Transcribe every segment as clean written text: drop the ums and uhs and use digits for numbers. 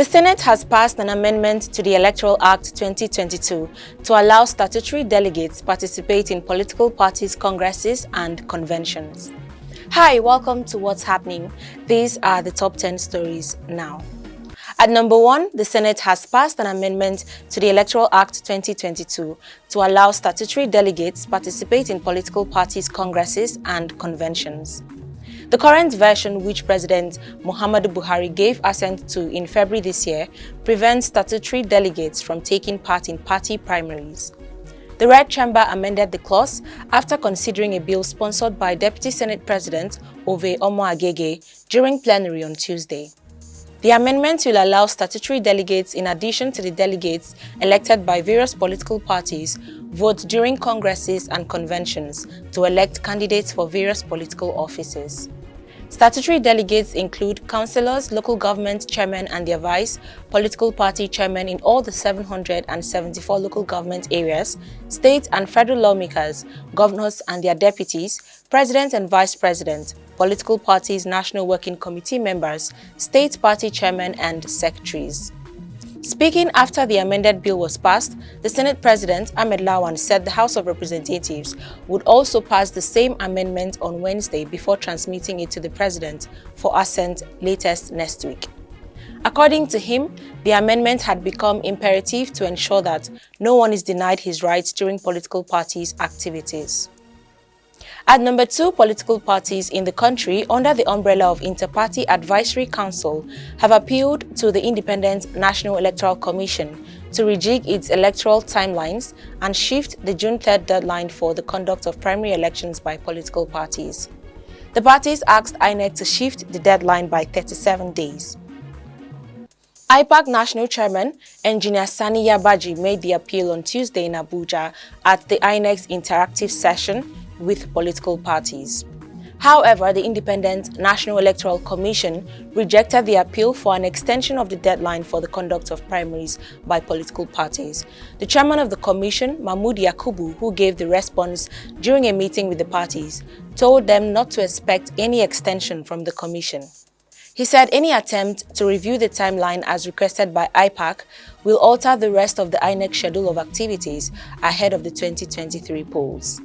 The Senate has passed an amendment to the Electoral Act 2022 to allow statutory delegates participate in political parties' congresses and conventions. Hi, welcome to What's Happening. These are the top 10 stories now. At number 1, the Senate has passed an amendment to the Electoral Act 2022 to allow statutory delegates participate in political parties' congresses and conventions. The current version, which President Muhammadu Buhari gave assent to in February this year, prevents statutory delegates from taking part in party primaries. The Red Chamber amended the clause after considering a bill sponsored by Deputy Senate President Ove Omo-Agege during plenary on Tuesday. The amendment will allow statutory delegates, in addition to the delegates elected by various political parties, vote during congresses and conventions to elect candidates for various political offices. Statutory delegates include councillors, local government chairmen and their vice, political party chairmen in all the 774 local government areas, state and federal lawmakers, governors and their deputies, president and vice president, political parties' national working committee members, state party chairmen and secretaries. Speaking after the amended bill was passed, the Senate President Ahmed Lawan said the House of Representatives would also pass the same amendment on Wednesday before transmitting it to the President for assent latest next week. According to him, the amendment had become imperative to ensure that no one is denied his rights during political parties' activities. At number 2, political parties in the country under the umbrella of Inter-Party Advisory Council have appealed to the Independent National Electoral Commission to rejig its electoral timelines and shift the June 3rd deadline for the conduct of primary elections by political parties. The parties asked INEC to shift the deadline by 37 days. IPAC National Chairman, Engineer Sani Yabaji, made the appeal on Tuesday in Abuja at the INEC's interactive session with political parties. However, the Independent National Electoral Commission rejected the appeal for an extension of the deadline for the conduct of primaries by political parties. The chairman of the commission, Mahmood Yakubu, who gave the response during a meeting with the parties, told them not to expect any extension from the commission. He said any attempt to review the timeline as requested by IPAC will alter the rest of the INEC schedule of activities ahead of the 2023 polls.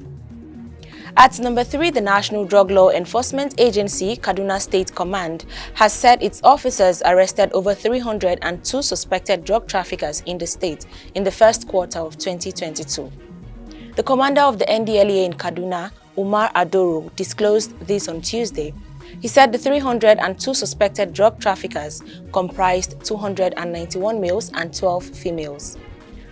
At number 3, the National Drug Law Enforcement Agency, Kaduna State Command, has said its officers arrested over 302 suspected drug traffickers in the state in the first quarter of 2022. The commander of the NDLEA in Kaduna, Umar Adoro, disclosed this on Tuesday. He said the 302 suspected drug traffickers comprised 291 males and 12 females.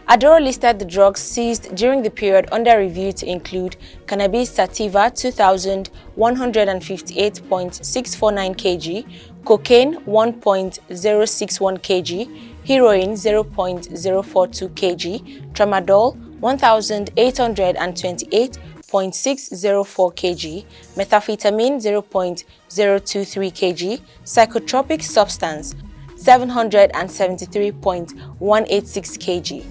Adoro listed the drugs seized during the period under review to include cannabis sativa 2,158.649 kg, cocaine 1.061 kg, heroin 0.042 kg, tramadol 1,828.604 kg, methamphetamine 0.023 kg, psychotropic substance 773.186 kg.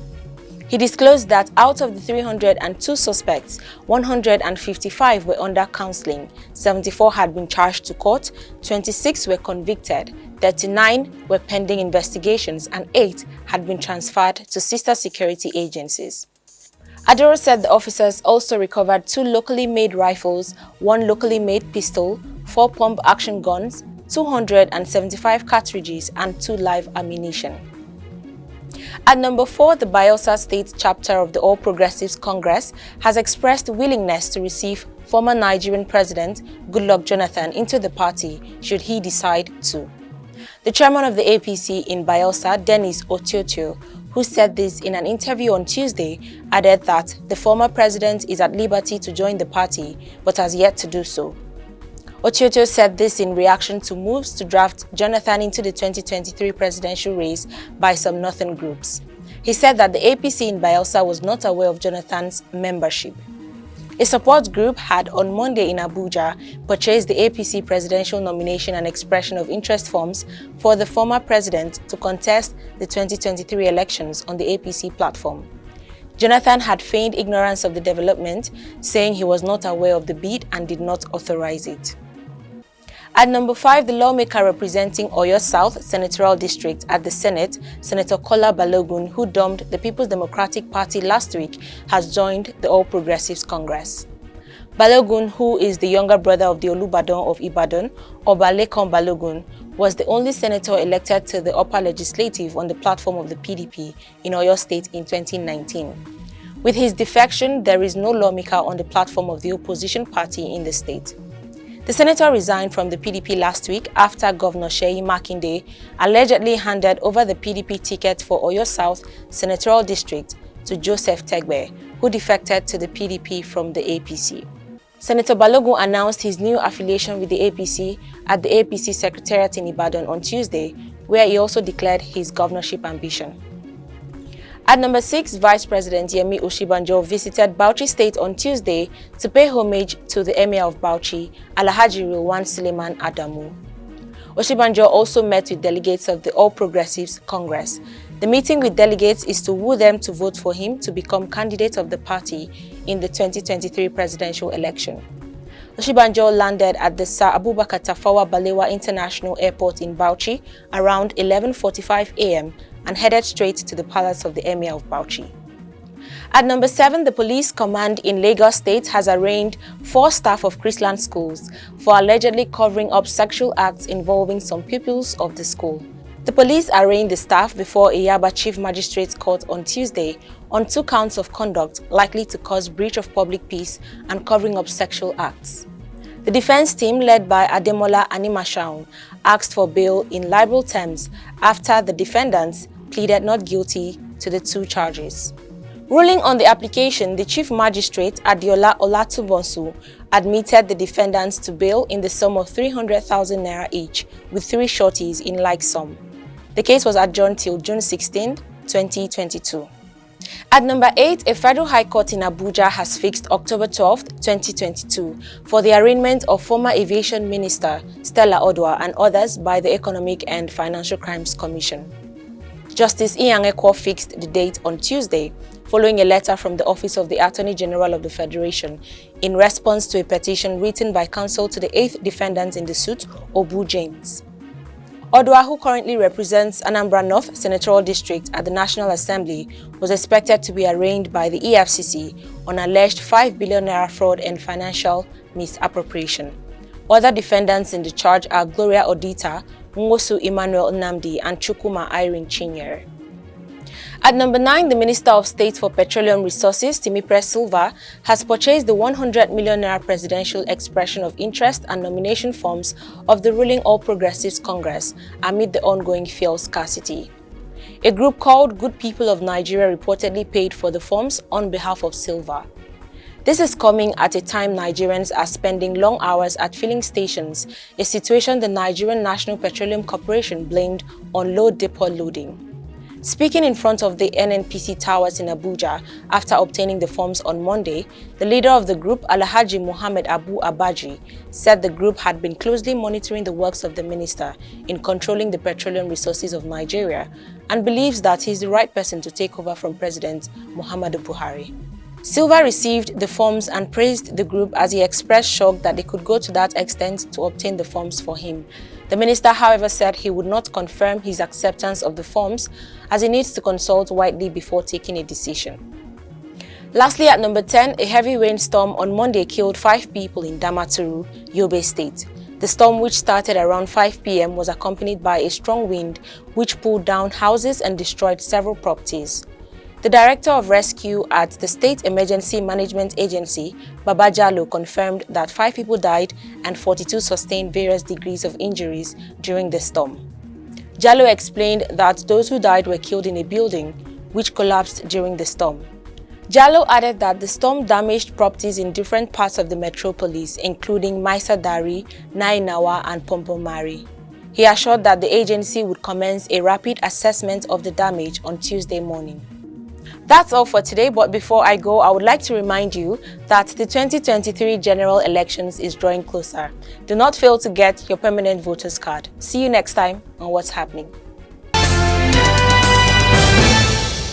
He disclosed that out of the 302 suspects, 155 were under counseling, 74 had been charged to court, 26 were convicted, 39 were pending investigations, and 8 had been transferred to sister security agencies. Adoro said the officers also recovered 2 locally made rifles, 1 locally made pistol, 4 pump-action guns, 275 cartridges, and 2 live ammunition. At number 4, the Bayelsa State chapter of the All Progressives Congress has expressed willingness to receive former Nigerian President Goodluck Jonathan into the party should he decide to. The chairman of the APC in Bayelsa, Dennis Otiotio, who said this in an interview on Tuesday, added that the former president is at liberty to join the party but has yet to do so. Otiotio said this in reaction to moves to draft Jonathan into the 2023 presidential race by some northern groups. He said that the APC in Bayelsa was not aware of Jonathan's membership. A support group had on Monday in Abuja purchased the APC presidential nomination and expression of interest forms for the former president to contest the 2023 elections on the APC platform. Jonathan had feigned ignorance of the development, saying he was not aware of the bid and did not authorize it. At number 5, the lawmaker representing Oyo South Senatorial District at the Senate, Senator Kola Balogun, who domed the People's Democratic Party last week, has joined the All Progressives Congress. Balogun, who is the younger brother of the Olubadan of Ibadan, Oba Lekan Balogun, was the only senator elected to the upper legislative on the platform of the PDP in Oyo State in 2019. With his defection, there is no lawmaker on the platform of the opposition party in the state. The senator resigned from the PDP last week after Governor Seyi Makinde allegedly handed over the PDP ticket for Oyo South Senatorial District to Joseph Tegbe, who defected to the PDP from the APC. Senator Balogun announced his new affiliation with the APC at the APC Secretariat in Ibadan on Tuesday, where he also declared his governorship ambition. At number 6, Vice President Yemi Osinbajo visited Bauchi State on Tuesday to pay homage to the Emir of Bauchi, Alhaji Rilwan Suleiman Adamu. Osinbajo also met with delegates of the All Progressives Congress. The meeting with delegates is to woo them to vote for him to become candidate of the party in the 2023 presidential election. Osinbajo landed at the Sir Abubakar Tafawa Balewa International Airport in Bauchi around 11:45 a.m. and headed straight to the palace of the Emir of Bauchi. At number 7, the police command in Lagos State has arraigned 4 staff of Chrisland schools for allegedly covering up sexual acts involving some pupils of the school. The police arraigned the staff before a Yaba Chief Magistrate's Court on Tuesday on 2 counts of conduct likely to cause breach of public peace and covering up sexual acts. The defense team, led by Ademola Animashaun, asked for bail in liberal terms after the defendants pleaded not guilty to the 2 charges. Ruling on the application, the Chief Magistrate, Adiola Olatubonsu, admitted the defendants to bail in the sum of 300,000 naira each, with 3 shorties in like sum. The case was adjourned till June 16, 2022. At number 8, a federal high court in Abuja has fixed October 12, 2022 for the arraignment of former aviation minister Stella Odua and others by the Economic and Financial Crimes Commission. Justice Iyan Ekwo fixed the date on Tuesday, following a letter from the Office of the Attorney General of the Federation in response to a petition written by counsel to the 8th defendant in the suit, Obu James. Odua, who currently represents Anambra North Senatorial District at the National Assembly, was expected to be arraigned by the EFCC on alleged 5 billion naira fraud and financial misappropriation. Other defendants in the charge are Gloria Odita, Nwosu Emmanuel Nnamdi, and Chukwuma Irene Chinyere. At number 9, the Minister of State for Petroleum Resources, Timipre Silva, has purchased the 100 million naira presidential expression of interest and nomination forms of the ruling All Progressives Congress amid the ongoing fuel scarcity. A group called Good People of Nigeria reportedly paid for the forms on behalf of Silva. This is coming at a time Nigerians are spending long hours at filling stations, a situation the Nigerian National Petroleum Corporation blamed on low depot loading. Speaking in front of the NNPC towers in Abuja after obtaining the forms on Monday, the leader of the group, Alhaji Muhammad Abu Abaji, said the group had been closely monitoring the works of the minister in controlling the petroleum resources of Nigeria and believes that he is the right person to take over from President Muhammadu Buhari. Silva received the forms and praised the group as he expressed shock that they could go to that extent to obtain the forms for him. The minister, however, said he would not confirm his acceptance of the forms as he needs to consult widely before taking a decision. Lastly, at number 10, a heavy rainstorm on Monday killed 5 people in Damaturu, Yobe State. The storm, which started around 5 p.m., was accompanied by a strong wind which pulled down houses and destroyed several properties. The Director of Rescue at the State Emergency Management Agency, Baba Jallo, confirmed that 5 people died and 42 sustained various degrees of injuries during the storm. Jallo explained that those who died were killed in a building which collapsed during the storm. Jallo added that the storm damaged properties in different parts of the metropolis, including Maisa Dari, Nainawa, and Pompomari. He assured that the agency would commence a rapid assessment of the damage on Tuesday morning. That's all for today, but before I go, I would like to remind you that the 2023 general elections is drawing closer. Do not fail to get your permanent voter's card. See you next time on What's Happening.